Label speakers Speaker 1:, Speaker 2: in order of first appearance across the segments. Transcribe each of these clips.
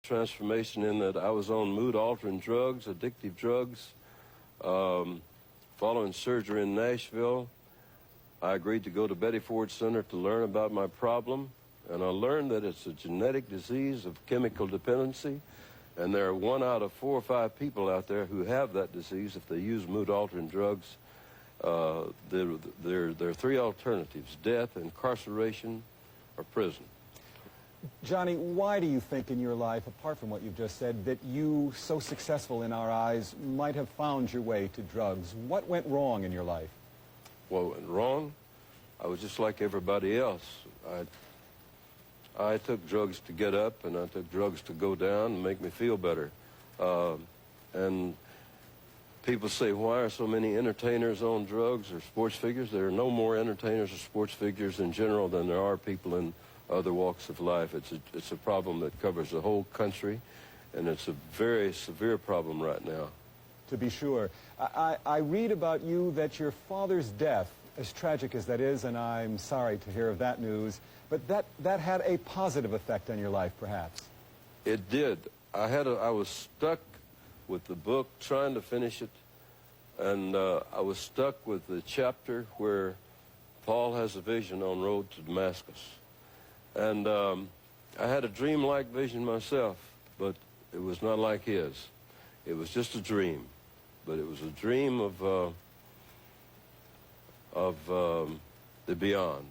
Speaker 1: transformation in that I was on mood-altering drugs, addictive drugs. Following surgery in Nashville, I agreed to go to Betty Ford Center to learn about my problem, and I learned that it's a genetic disease of chemical dependency, and there are 1 out of 4 or 5 people out there who have that disease if they use mood-altering drugs. There are 3 alternatives: death, incarceration, or prison.
Speaker 2: Johnny, why do you think in your life, apart from what you've just said, that you, so successful in our eyes, might have found your way to drugs? What went wrong in your life?
Speaker 1: What went wrong? I was just like everybody else. I took drugs to get up, and I took drugs to go down and make me feel better. And people say, why are so many entertainers on drugs or sports figures? There are no more entertainers or sports figures in general than there are people in other walks of life. It's a problem that covers the whole country, and it's a very severe problem right now.
Speaker 2: To be sure. I read about you that your father's death, as tragic as that is, and I'm sorry to hear of that news, but that had a positive effect on your life, perhaps.
Speaker 1: It did. I was stuck with the book, trying to finish it, and I was stuck with the chapter where Paul has a vision on road to Damascus. And I had a dream-like vision myself, but it was not like his. It was just a dream, but it was a dream of the beyond.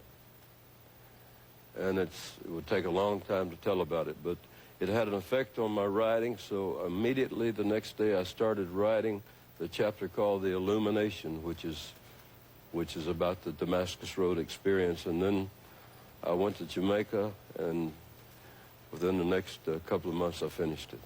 Speaker 1: And it would take a long time to tell about it, but it had an effect on my writing, so immediately the next day I started writing the chapter called The Illumination, which is about the Damascus Road experience. And then I went to Jamaica, and within the next couple of months I finished it.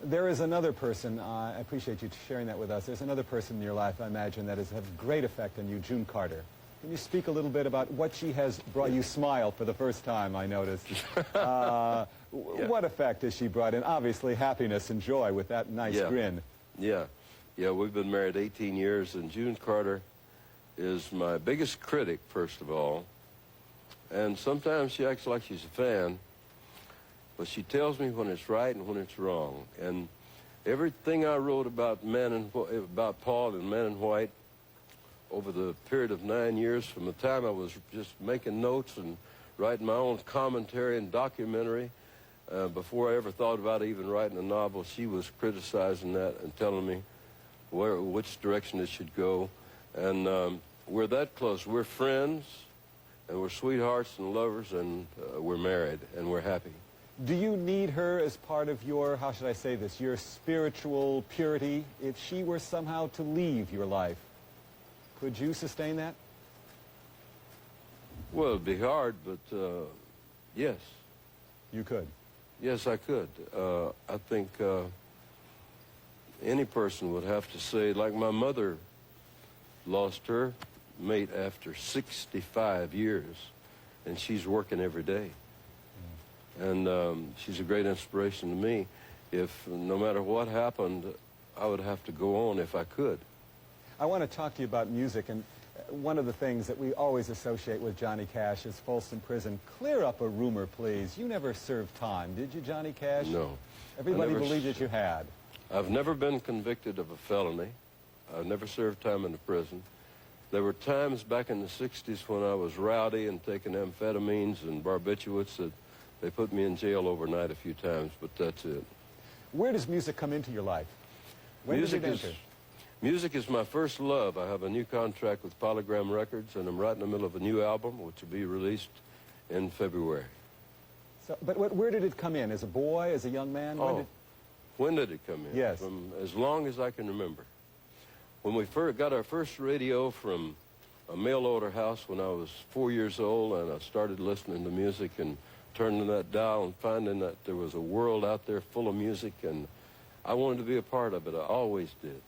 Speaker 2: There is another person, I appreciate you sharing that with us, there's another person in your life, I imagine, that has had great effect on you, June Carter. Can you speak a little bit about what she has brought? You smile for the first time, I noticed.
Speaker 1: Yeah.
Speaker 2: What effect has she brought in? Obviously happiness and joy with that nice grin.
Speaker 1: Yeah, we've been married 18 years, and June Carter is my biggest critic, first of all. And sometimes she acts like she's a fan, but she tells me when it's right and when it's wrong. And everything I wrote about Paul and Men in White over the period of 9 years, from the time I was just making notes and writing my own commentary and documentary, before I ever thought about even writing a novel, she was criticizing that and telling me which direction it should go. And we're that close. We're friends, and we're sweethearts and lovers, and we're married, and we're happy.
Speaker 2: Do you need her as part of your, how should I say this, your spiritual purity? If she were somehow to leave your life, could you sustain that?
Speaker 1: Well, it'd be hard, but yes.
Speaker 2: You could?
Speaker 1: Yes, I could. I think any person would have to say, like my mother lost her mate after 65 years, and she's working every day. And she's a great inspiration to me. If no matter what happened, I would have to go on if I could.
Speaker 2: I want to talk to you about music, and one of the things that we always associate with Johnny Cash is Folsom Prison. Clear up a rumor, please. You never served time, did you, Johnny Cash?
Speaker 1: No.
Speaker 2: Everybody believed that you had.
Speaker 1: I've never been convicted of a felony. I've never served time in a prison. There were times back in the 60s when I was rowdy and taking amphetamines and barbiturates that they put me in jail overnight a few times, but that's it.
Speaker 2: Where does music come into your life? When did it enter?
Speaker 1: Music is my first love. I have a new contract with Polygram Records, and I'm right in the middle of a new album, which will be released in February.
Speaker 2: So, but where did it come in? As a boy, as a young man?
Speaker 1: When did it come in?
Speaker 2: Yes.
Speaker 1: From as long as I can remember. When we got our first radio from a mail-order house when I was 4 years old, and I started listening to music and turning that dial and finding that there was a world out there full of music, and I wanted to be a part of it. I always did.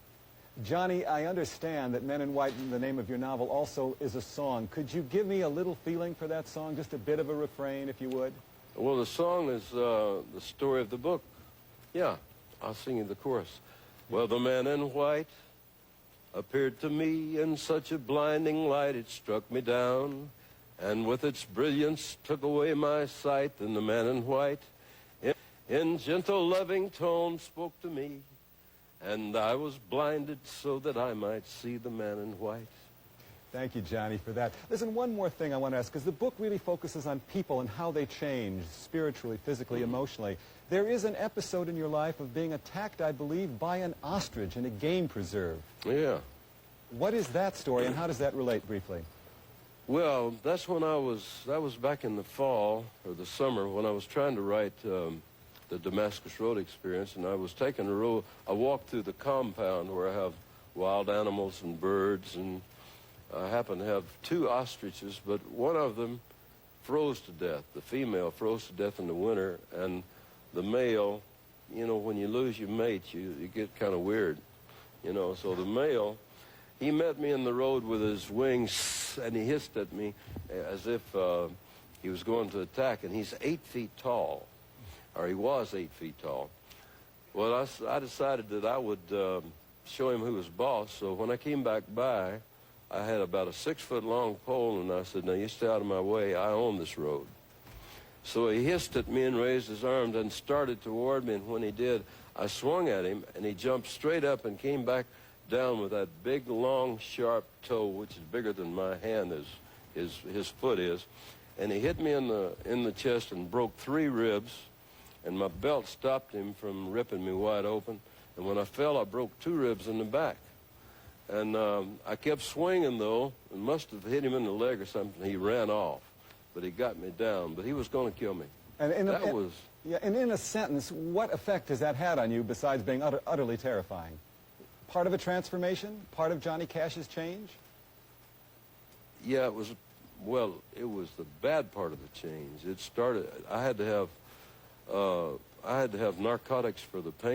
Speaker 2: Johnny, I understand that Men in White, the name of your novel, also is a song. Could you give me a little feeling for that song, just a bit of a refrain, if you would?
Speaker 1: Well, the song is the story of the book. Yeah, I'll sing you the chorus. Well, the man in white appeared to me in such a blinding light, it struck me down, and with its brilliance took away my sight. And the man in white in gentle, loving tone spoke to me, and I was blinded so that I might see the man in white.
Speaker 2: Thank you, Johnny, for that. Listen, one more thing I want to ask, because the book really focuses on people and how they change spiritually, physically, emotionally. There is an episode in your life of being attacked, I believe, by an ostrich in a game preserve.
Speaker 1: Yeah.
Speaker 2: What is that story, and how does that relate briefly?
Speaker 1: Well, that was back in the fall or the summer when I was trying to write the Damascus Road experience, and I was taking a walk through the compound where I have wild animals and birds, and I happened to have 2 ostriches, but one of them froze to death. The female froze to death in the winter, and the male, you know, when you lose your mate, you get kind of weird, you know. So the male, he met me in the road with his wings, and he hissed at me as if he was going to attack, and he's 8 feet tall, or he was 8 feet tall. Well, I decided that I would show him who was boss, so when I came back by, I had about a 6-foot-long pole, and I said, now you stay out of my way, I own this road. So he hissed at me and raised his arms and started toward me, and when he did, I swung at him, and he jumped straight up and came back down with that big, long, sharp toe, which is bigger than my hand his foot is, and he hit me in the chest and broke 3 ribs, and my belt stopped him from ripping me wide open, and when I fell, I broke 2 ribs in the back. And I kept swinging, though, and must have hit him in the leg or something. He ran off, but he got me down. But he was going to kill me.
Speaker 2: And in a sentence, what effect has that had on you besides being utterly terrifying? Part of a transformation? Part of Johnny Cash's change?
Speaker 1: Yeah, it was the bad part of the change. It started, I had to have narcotics for the pain.